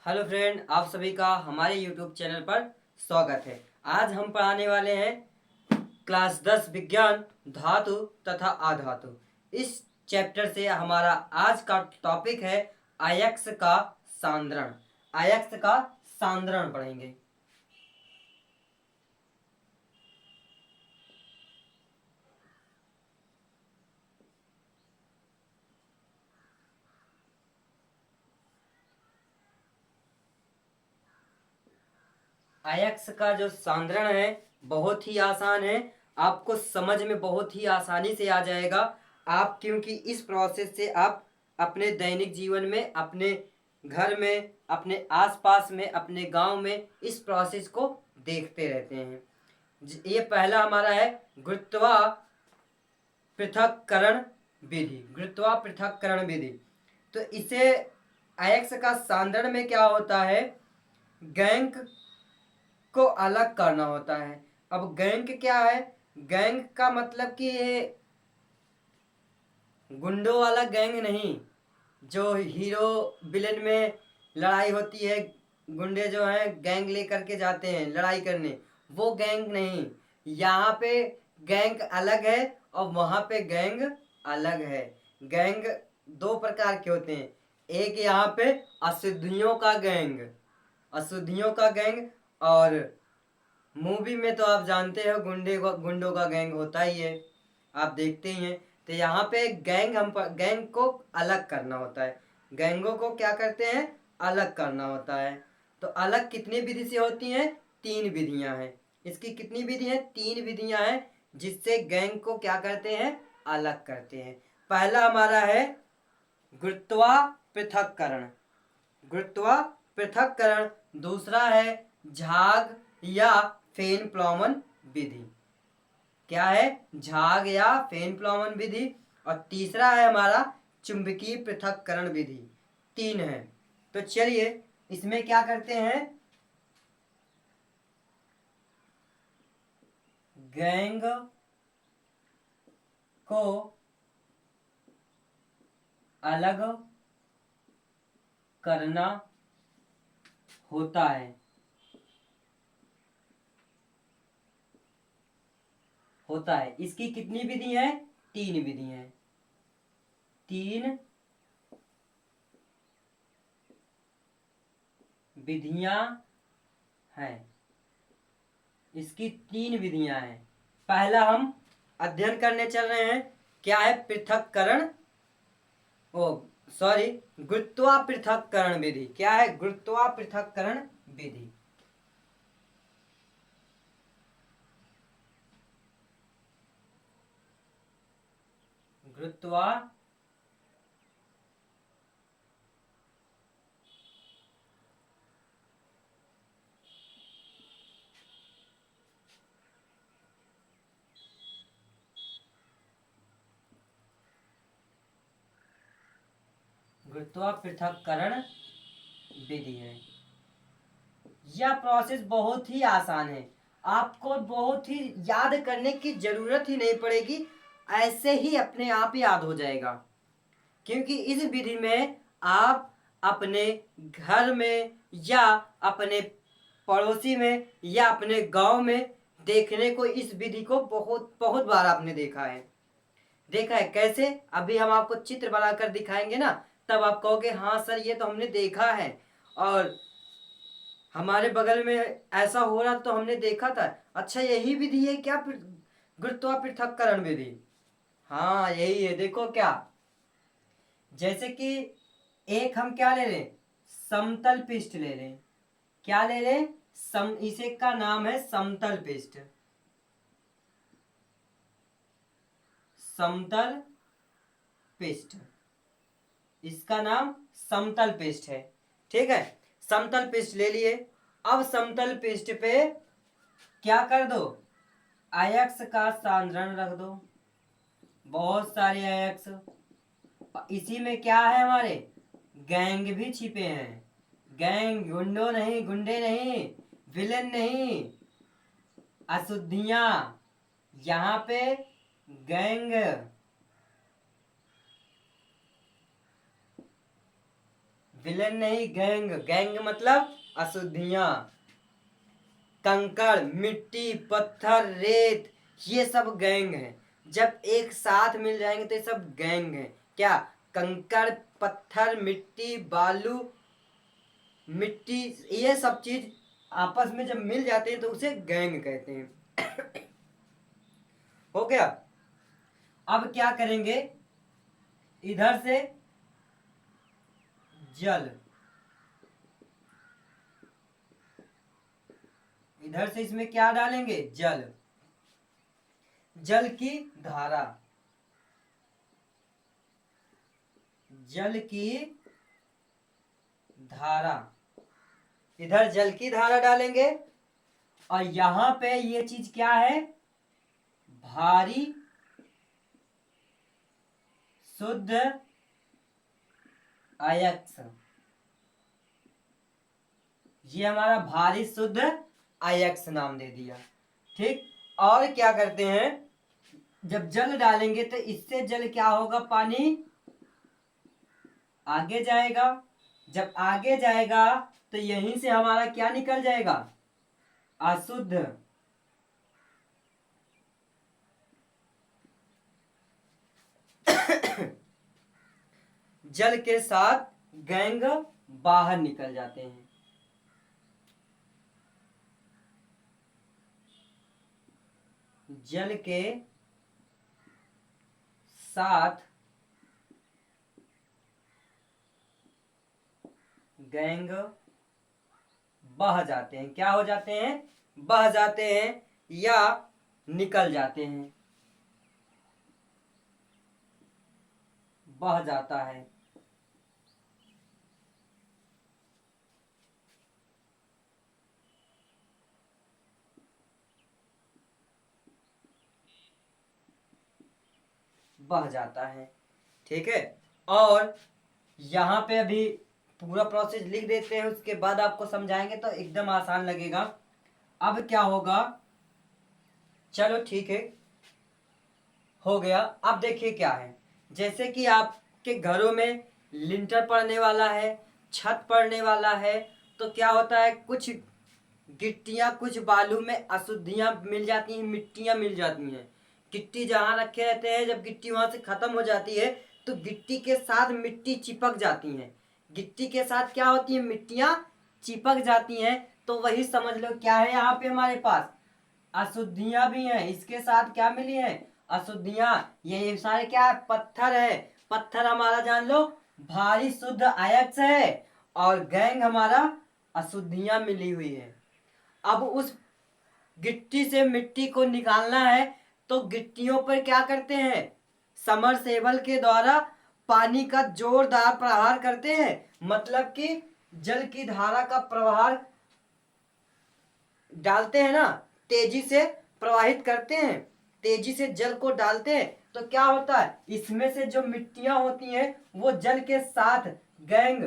Hello friend, आप सभी का हमारे यूट्यूब चैनल पर स्वागत है। आज हम पढ़ाने वाले हैं क्लास 10 विज्ञान धातु तथा अधातु। इस चैप्टर से हमारा आज का टॉपिक है अयस्क का सांद्रण। अयस्क का सांद्रण पढ़ेंगे। अयस्क का जो सांद्रण है बहुत ही आसान है, आपको समझ में बहुत ही आसानी से आ जाएगा। आप क्योंकि इस प्रोसेस से आप अपने दैनिक जीवन में, अपने घर में, अपने आसपास में, अपने गांव में इस प्रोसेस को देखते रहते हैं। ये पहला हमारा है गुरुत्वा पृथक्करण विधि। गुरुत्वा पृथक्करण विधि, तो इसे अयस्क का सांद्रण में क्या होता है, गैंग को अलग करना होता है। अब गैंग क्या है? गैंग का मतलब कि ये गुंडों वाला गैंग नहीं, जो हीरो विलेन में लड़ाई होती है, गुंडे जो हैं गैंग लेकर के जाते हैं लड़ाई करने, वो गैंग नहीं। यहाँ पे गैंग अलग है और वहाँ पे गैंग अलग है। गैंग दो प्रकार के होते हैं। एक यहाँ पे अशुद्धियों का गैंग, अशुद्धियों का गैंग, और मूवी में तो आप जानते हो गुंडों का गैंग होता ही है, आप देखते ही हैं। तो यहाँ पे गैंग को अलग करना होता है। गैंगों को क्या करते हैं? अलग करना होता है। तो अलग कितनी विधि से होती हैं? 3 विधियां हैं। इसकी कितनी विधि हैं? 3 विधियां हैं जिससे गैंग को क्या करते हैं? अलग करते हैं। पहला हमारा है गुरुत्वा पृथक्करण, गुरुत्वा पृथक्करण। दूसरा है झाग या फेन प्लॉमन विधि। क्या है? झाग या फेन प्लॉमन विधि। और तीसरा है हमारा चुंबकीय पृथक्करण विधि। 3 है। तो चलिए इसमें क्या करते हैं, गैंग को अलग करना होता है, इसकी कितनी विधि है? 3 विधि है। 3 विधियां हैं, इसकी 3 विधियां हैं। पहला हम अध्ययन करने चल रहे हैं, क्या है? पृथक्करण, ओ सॉरी, गुरुत्वा पृथक्करण विधि। क्या है? गुरुत्वा पृथक्करण विधि। गुरुत्वा गुरुत्वा पृथक्करण विधि है। यह प्रोसेस बहुत ही आसान है, आपको बहुत ही याद करने की जरूरत ही नहीं पड़ेगी, ऐसे ही अपने आप याद हो जाएगा। क्योंकि इस विधि में आप अपने घर में या अपने पड़ोसी में या अपने गांव में देखने को इस विधि को बहुत बहुत बार आपने देखा है। कैसे? अभी हम आपको चित्र बनाकर दिखाएंगे ना, तब आप कहोगे हाँ सर ये तो हमने देखा है, और हमारे बगल में ऐसा हो रहा तो हमने देखा था। अच्छा यही विधि है क्या? गुरुत्वा पृथक्करण विधि। हाँ यही है। देखो क्या, जैसे कि एक हम क्या ले लें, समतल पृष्ठ ले लें। क्या ले लें? इसे का नाम है समतल पृष्ठ। समतल पृष्ठ, इसका नाम समतल पृष्ठ है। ठीक है, समतल पृष्ठ ले लिए। अब समतल पृष्ठ पे क्या कर दो, अयस्क का सांद्रण रख दो, बहुत सारे अयस्क। इसी में क्या है, हमारे गैंग भी छिपे हैं। गैंग, गुंडो नहीं, गुंडे नहीं, विलेन नहीं, अशुद्धियां। यहाँ पे गैंग, विलेन नहीं, गैंग। गैंग मतलब अशुद्धियां। कंकड़, मिट्टी, पत्थर, रेत, ये सब गैंग है। जब एक साथ मिल जाएंगे तो ये सब गैंग है। क्या? कंकड़, पत्थर, मिट्टी, बालू, मिट्टी, ये सब चीज आपस में जब मिल जाते हैं तो उसे गैंग कहते हैं। हो गया। अब क्या करेंगे, इधर से जल, इधर से इसमें क्या डालेंगे, जल। जल की धारा, जल की धारा, इधर जल की धारा डालेंगे। और यहां पे ये चीज क्या है, भारी शुद्ध अयस्क। ये हमारा भारी शुद्ध अयस्क नाम दे दिया। ठीक। और क्या करते हैं, जब जल डालेंगे तो इससे जल क्या होगा, पानी आगे जाएगा। जब आगे जाएगा तो यहीं से हमारा क्या निकल जाएगा, अशुद्ध। जल के साथ गैंग बाहर निकल जाते हैं। जल के साथ गैंग बह जाते हैं। क्या हो जाते हैं, बह जाते हैं या निकल जाते हैं। बह जाता है। बह जाता है। ठीक है। और यहाँ पे अभी पूरा प्रोसेस लिख देते हैं, उसके बाद आपको समझाएंगे तो एकदम आसान लगेगा। अब क्या होगा, चलो ठीक है, हो गया। अब देखिए क्या है, जैसे कि आपके घरों में लिंटर पड़ने वाला है, छत पड़ने वाला है, तो क्या होता है, कुछ गिट्टियां, कुछ बालू में अशुद्धियां मिल जाती हैं, मिट्टियां मिल जाती हैं। गिट्टी जहां रखे रहते हैं, जब गिट्टी वहां से खत्म हो जाती है तो गिट्टी के साथ मिट्टी चिपक जाती है। गिट्टी के साथ क्या होती है, मिट्टियां चिपक जाती हैं। तो वही समझ लो क्या है, यहाँ पे हमारे पास अशुद्धियां भी हैं, इसके साथ क्या मिली है, अशुद्धियां। ये सारे क्या है, पत्थर है। पत्थर हमारा जान लो भारी शुद्ध अयस्क है, और गैंग हमारा अशुद्धियां मिली हुई है। अब उस गिट्टी से मिट्टी को निकालना है तो गिट्टियों पर क्या करते हैं, समरसेबल के द्वारा पानी का जोरदार प्रहार करते हैं। मतलब कि जल की धारा का प्रवाह डालते हैं ना, तेजी से प्रवाहित करते हैं, तेजी से जल को डालते हैं। तो क्या होता है, इसमें से जो मिट्टियां होती हैं वो जल के साथ गैंग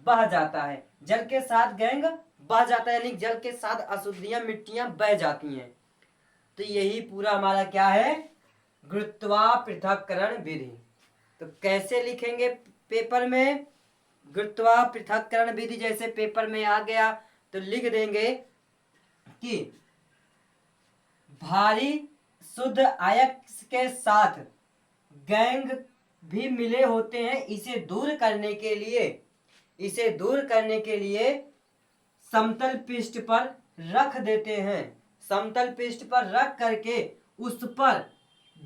बह जाता है। जल के साथ गैंग बह जाता है, यानी जल के साथ अशुद्धियां, मिट्टियां बह जाती हैं। तो यही पूरा हमारा क्या है, गुरुत्वापृथक्करण विधि। तो कैसे लिखेंगे पेपर में, गुरुत्वापृथक्करण विधि जैसे पेपर में आ गया तो लिख देंगे कि भारी शुद्ध अयस्क के साथ गैंग भी मिले होते हैं। इसे दूर करने के लिए, इसे दूर करने के लिए समतल पृष्ठ पर रख देते हैं। समतल पृष्ठ पर रख करके उस पर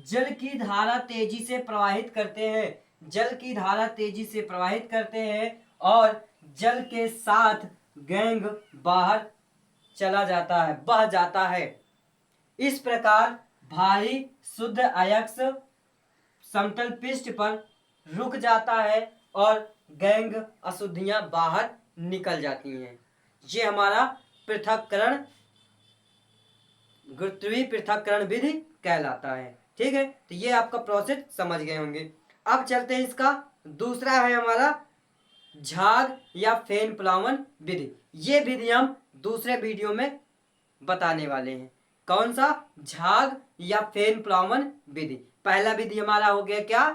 जल की धारा तेजी से प्रवाहित करते हैं। जल की धारा तेजी से प्रवाहित करते हैं और जल के साथ गैंग बाहर चला जाता है, बह जाता है। इस प्रकार भारी शुद्ध अयस्क समतल पृष्ठ पर रुक जाता है और गैंग अशुद्धियां बाहर निकल जाती हैं। ये हमारा पृथक्करण, गुरुत्वीय पृथक्करण विधि कहलाता है। ठीक है, तो ये आपका प्रोसेस समझ गए होंगे। अब चलते हैं, इसका दूसरा है हमारा झाग या फैन प्लावन विधि। ये विधि हम दूसरे वीडियो में बताने वाले हैं। कौन सा, झाग या फैन प्लावन विधि। पहला विधि हमारा हो गया क्या,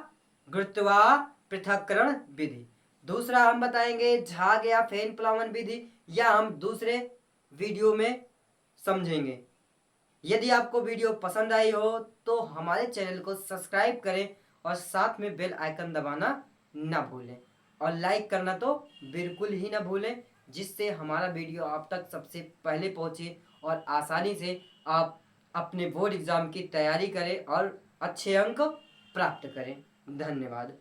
गुरुत्वापृथक्करण विधि। दूसरा हम बताएंगे झाग या फैन प्लावन विधि, या हम दूसरे वीडियो में समझेंगे। यदि आपको वीडियो पसंद आई हो तो हमारे चैनल को सब्सक्राइब करें और साथ में बेल आइकन दबाना ना भूलें, और लाइक करना तो बिल्कुल ही ना भूलें, जिससे हमारा वीडियो आप तक सबसे पहले पहुंचे और आसानी से आप अपने बोर्ड एग्ज़ाम की तैयारी करें और अच्छे अंक प्राप्त करें। धन्यवाद।